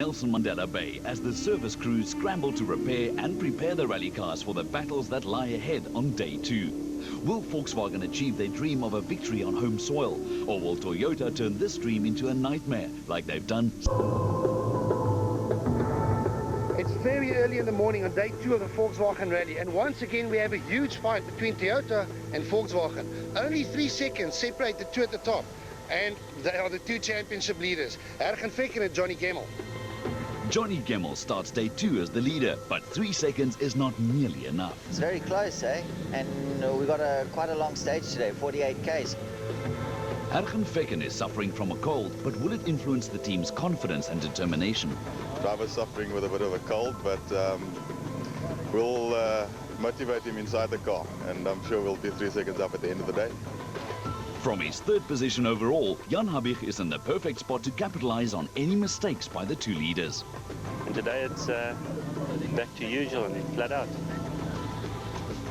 Nelson Mandela Bay as the service crews scramble to repair and prepare the rally cars for the battles that lie ahead on day 2. Will Volkswagen achieve their dream of a victory on home soil, or will Toyota turn this dream into a nightmare like they've done? It's very early in the morning on day 2 of the Volkswagen Rally, and once again we have a huge fight between Toyota and Volkswagen. Only 3 seconds separate the two at the top, and they are the two championship leaders, Hergen Vekken and Johnny Gemmel. Johnny Gemmel starts day 2 as the leader, but 3 seconds is not nearly enough. It's very close, eh? And we got quite a long stage today, 48 Ks. Hergen Vekken is suffering from a cold, but will it influence the team's confidence and determination? Driver's suffering with a bit of a cold, but we'll motivate him inside the car, and I'm sure we'll be 3 seconds up at the end of the day. From his 3rd position overall, Jan Habig is in the perfect spot to capitalize on any mistakes by the two leaders. And today it's back to usual and flat out.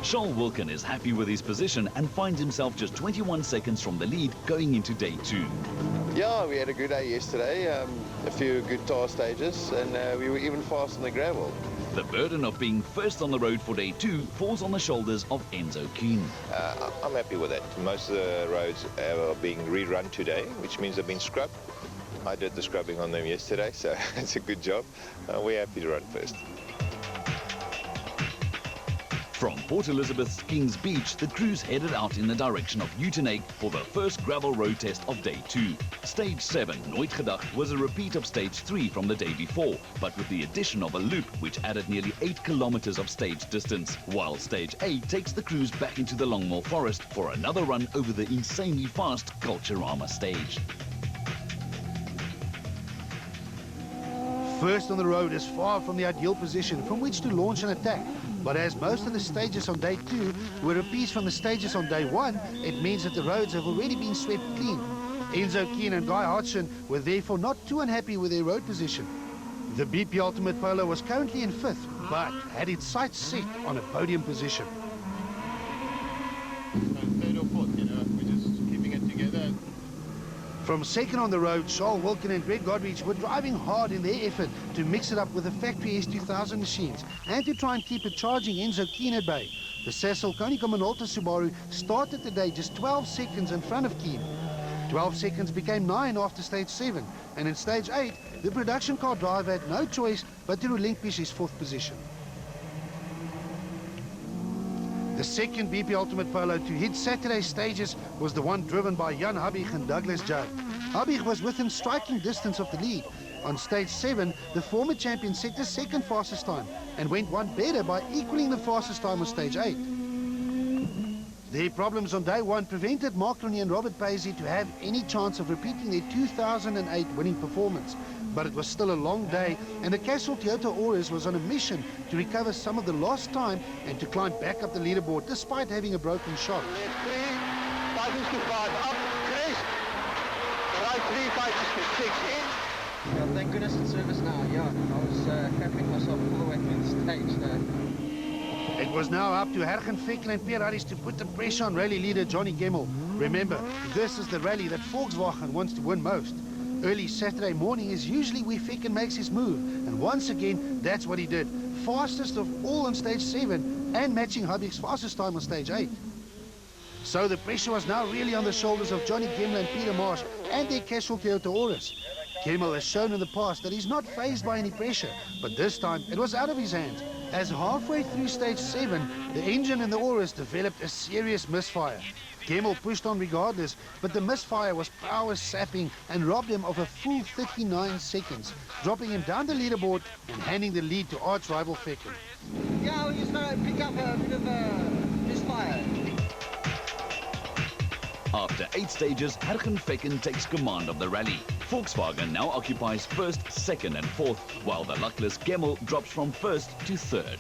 Charles Wilken is happy with his position and finds himself just 21 seconds from the lead going into day 2. Yeah, we had a good day yesterday, a few good tire stages, and we were even fast on the gravel. The burden of being first on the road for day 2 falls on the shoulders of Enzo Keen. I'm happy with that. Most of the roads are being rerun today, which means they've been scrubbed. I did the scrubbing on them yesterday, so it's a good job. We're happy to run first. From Port Elizabeth's Kings Beach, the crews headed out in the direction of Uitenhage for the first gravel road test of day 2. Stage 7, Nooit Gedacht, was a repeat of stage 3 from the day before, but with the addition of a loop which added nearly 8 kilometers of stage distance, while stage 8 takes the crews back into the Longmore Forest for another run over the insanely fast Culturama stage. First on the road is far from the ideal position from which to launch an attack. But as most of the stages on day 2 were repeats from the stages on day 1, it means that the roads have already been swept clean. Enzo Keen and Guy Hodgson were therefore not too unhappy with their road position. The BP Ultimate Polo was currently in 5th, but had its sights set on a podium position. Third or fourth, we're just keeping it together. From second on the road, Charles Wilken and Greg Godrich were driving hard in their effort to mix it up with the factory S2000 machines and to try and keep a charging Enzo Keen at bay. The Cecil Konica Minolta Subaru started the day just 12 seconds in front of Keen. 12 seconds became 9 after stage 7, and in stage 8, the production car driver had no choice but to relinquish his 4th position. The second BP Ultimate Polo to hit Saturday's stages was the one driven by Jan Habig and Douglas Judd. Habig was within striking distance of the lead. On stage 7, the former champion set the 2nd fastest time and went one better by equaling the fastest time on stage 8. Their problems on day 1 prevented Mark Rooney and Robert Paisley to have any chance of repeating their 2008 winning performance. But it was still a long day, and the Castrol Toyota Auris was on a mission to recover some of the lost time and to climb back up the leaderboard despite having a broken shock. Left 3, 565 up, crest. Right 3, 566 in. Yeah, thank goodness it's service now. Yeah, I was crapping myself all the way through the stage. It was now up to Hergen Vekken and Pierre Harris to put the pressure on rally leader Johnny Gemmel. Remember, this is the rally that Volkswagen wants to win most. Early Saturday morning is usually where Vekken makes his move, and once again, that's what he did. Fastest of all on stage 7 and matching Habig's fastest time on stage 8. So the pressure was now really on the shoulders of Johnny Gemmel and Peter Marsh and their Castrol Toyota Auris. Gemmel has shown in the past that he's not fazed by any pressure, but this time it was out of his hands. As halfway through stage 7, the engine in the Auris developed a serious misfire. Gemmel pushed on regardless, but the misfire was power sapping and robbed him of a full 39 seconds, dropping him down the leaderboard and handing the lead to arch rival Vekken. Yeah, we just got to pick up a bit of a misfire. After 8 stages, Hergen Vekken takes command of the rally. Volkswagen now occupies 1st, 2nd and 4th, while the luckless Gemmel drops from 1st to 3rd.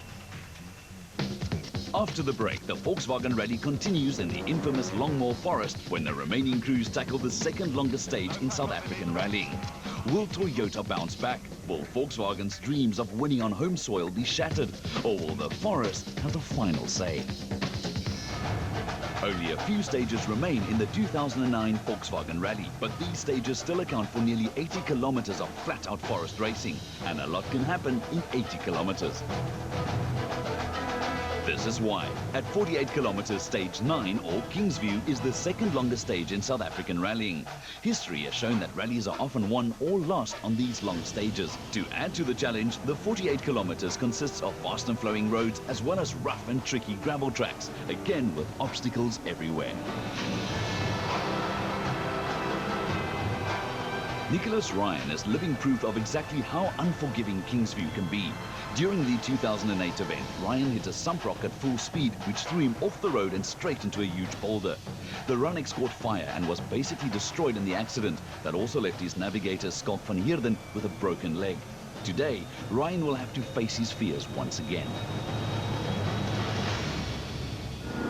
After the break, the Volkswagen Rally continues in the infamous Longmore Forest when the remaining crews tackle the 2nd longest stage in South African rallying. Will Toyota bounce back? Will Volkswagen's dreams of winning on home soil be shattered? Or will the Forest have the final say? Only a few stages remain in the 2009 Volkswagen Rally, but these stages still account for nearly 80 kilometers of flat-out forest racing, and a lot can happen in 80 kilometers. This is why, at 48 kilometers, stage 9, or Kingsview, is the second longest stage in South African rallying. History has shown that rallies are often won or lost on these long stages. To add to the challenge, the 48 kilometers consists of fast and flowing roads as well as rough and tricky gravel tracks, again with obstacles everywhere. Nicholas Ryan is living proof of exactly how unforgiving Kingsview can be. During the 2008 event, Ryan hit a sump rock at full speed, which threw him off the road and straight into a huge boulder. The Runix caught fire and was basically destroyed in the accident that also left his navigator Schalk van Heerden with a broken leg. Today, Ryan will have to face his fears once again.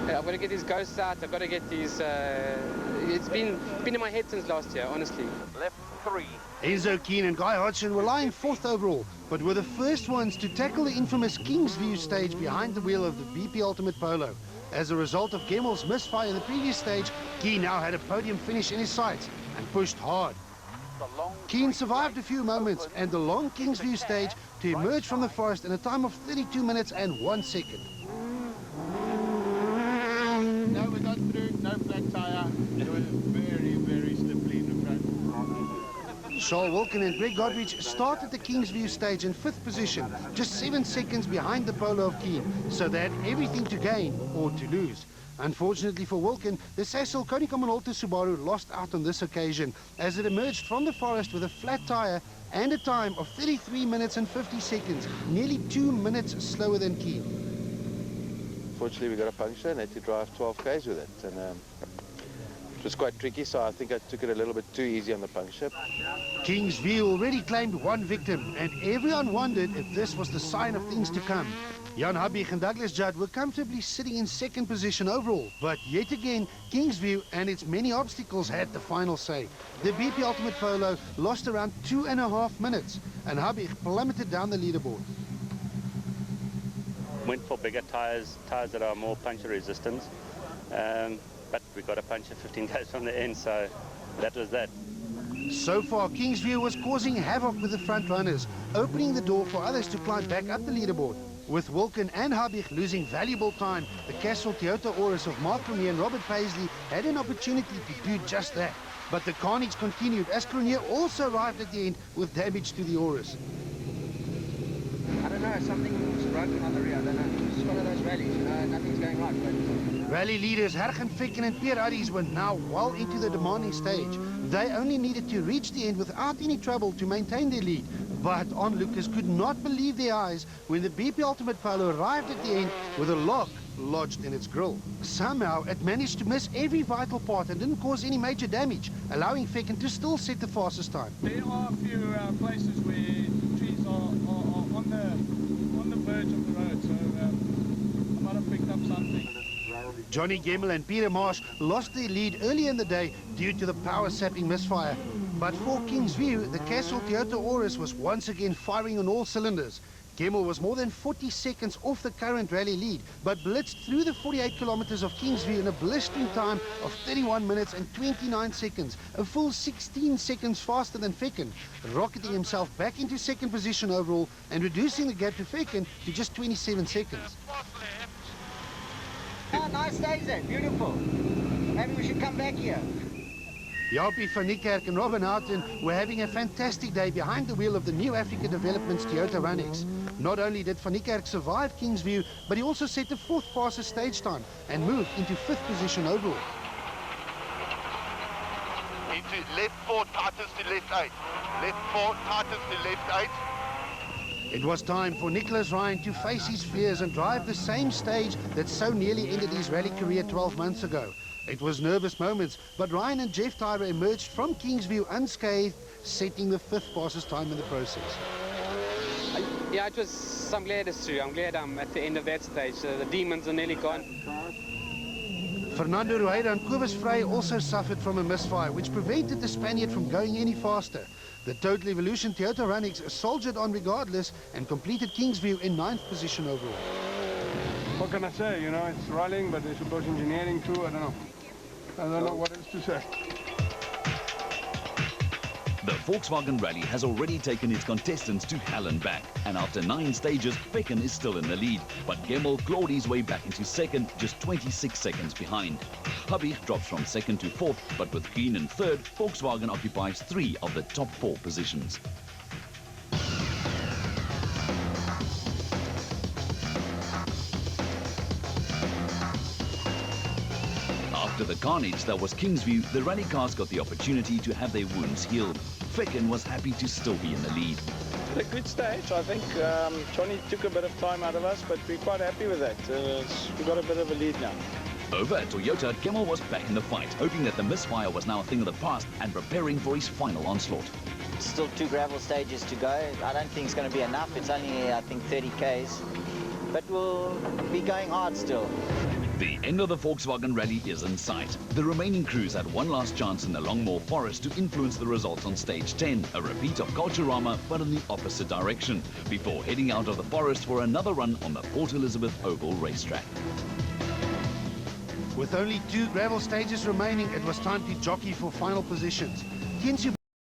Yeah, I've got to get these ghosts out. I've got to get these... It's been in my head since last year, honestly. Left 3. Enzo Keane and Guy Hodgson were lying fourth overall, but were the first ones to tackle the infamous Kingsview stage behind the wheel of the BP Ultimate Polo. As a result of Gemmel's misfire in the previous stage, Keane now had a podium finish in his sights and pushed hard. Keane survived a few moments and the long Kingsview stage to emerge from the forest in a time of 32 minutes and 1 second. No, we got through, no flat tyre. It was very, very slippery in the front. Charles Wilken and Greg Godrich started the Kingsview stage in 5th position, just 7 seconds behind the Polo of Keane, so they had everything to gain or to lose. Unfortunately for Wilken, the Sasol Konica Minolta Subaru lost out on this occasion as it emerged from the forest with a flat tyre and a time of 33 minutes and 50 seconds, nearly 2 minutes slower than Keane. Fortunately, we got a puncture and had to drive 12 k's with it. And it was quite tricky, so I think I took it a little bit too easy on the puncture. Kingsview already claimed 1 victim, and everyone wondered if this was the sign of things to come. Jan Habig and Douglas Judd were comfortably sitting in 2nd position overall, but yet again, Kingsview and its many obstacles had the final say. The BP Ultimate Polo lost around 2.5 minutes, and Habig plummeted down the leaderboard. Went for bigger tyres that are more puncture resistant, but we got a puncture 15 k's from the end, so that was that. So far, Kingsview was causing havoc with the front runners, opening the door for others to climb back up the leaderboard. With Wilken and Habig losing valuable time, the Castle Toyota Auris of Mark Cronier and Robert Paisley had an opportunity to do just that. But the carnage continued as Cronier also arrived at the end with damage to the Auris. I don't know, something's broken on the rear, I don't know. It's one of those rallies, nothing's going right. But... Rally leaders Hergen Ficken and Pierre Harries were now well into the demanding stage. They only needed to reach the end without any trouble to maintain their lead. But onlookers could not believe their eyes when the BP Ultimate Polo arrived at the end with a lock lodged in its grille. Somehow it managed to miss every vital part and didn't cause any major damage, allowing Ficken to still set the fastest time. There are a few places where trees are on the verge of the road, so I might have picked up something. Johnny Gemmel and Peter Marsh lost their lead early in the day due to the power-sapping misfire. But for Kingsview, the Castle Toyota Auris was once again firing on all cylinders. Gemmel was more than 40 seconds off the current rally lead, but blitzed through the 48 kilometers of Kingsview in a blistering time of 31 minutes and 29 seconds, a full 16 seconds faster than Ficken, rocketing himself back into 2nd position overall and reducing the gap to Ficken to just 27 seconds. Oh, nice stage then, beautiful. Maybe we should come back here. Japie van Niekerk and Robin Houghton were having a fantastic day behind the wheel of the new Africa Developments Toyota Runix. Not only did van Niekerk survive Kingsview, but he also set the 4th fastest stage time and moved into 5th position overall. Into left 4, tightens to left 8. Left 4, tightens to left 8. It was time for Nicholas Ryan to face his fears and drive the same stage that so nearly ended his rally career 12 months ago. It was nervous moments, but Ryan and Jeff Tyrer emerged from Kingsview unscathed, setting the 5th fastest time in the process. Yeah, I'm glad it's true. I'm glad I'm at the end of that stage. The demons are nearly gone. Fernando Rueda and Cobus Frey also suffered from a misfire, which prevented the Spaniard from going any faster. The Total Evolution Toyota Runix soldiered on regardless and completed Kingsview in 9th position overall. what can I say? You know, it's rallying, but I suppose engineering too. I don't know. I don't know what else to say. The Volkswagen Rally has already taken its contestants to hell and back, and after 9 stages, Fecken is still in the lead, but Gemmel clawed his way back into second, just 26 seconds behind. Habich drops from second to fourth, but with Green in third, Volkswagen occupies 3 of the top 4 positions. After the carnage that was Kingsview, the rally cars got the opportunity to have their wounds healed. Fecken was happy to still be in the lead. A good stage. I think Johnny took a bit of time out of us, but we're quite happy with that. We've got a bit of a lead now. Over at Toyota, Gemmel was back in the fight, hoping that the misfire was now a thing of the past and preparing for his final onslaught. Still 2 gravel stages to go. I don't think it's going to be enough. It's only, I think, 30 Ks. But we'll be going hard still. The end of the Volkswagen Rally is in sight. The remaining crews had one last chance in the Longmore Forest to influence the results on stage 10, a repeat of Culturama but in the opposite direction, before heading out of the forest for another run on the Port Elizabeth Oval racetrack. With only 2 gravel stages remaining, it was time to jockey for final positions.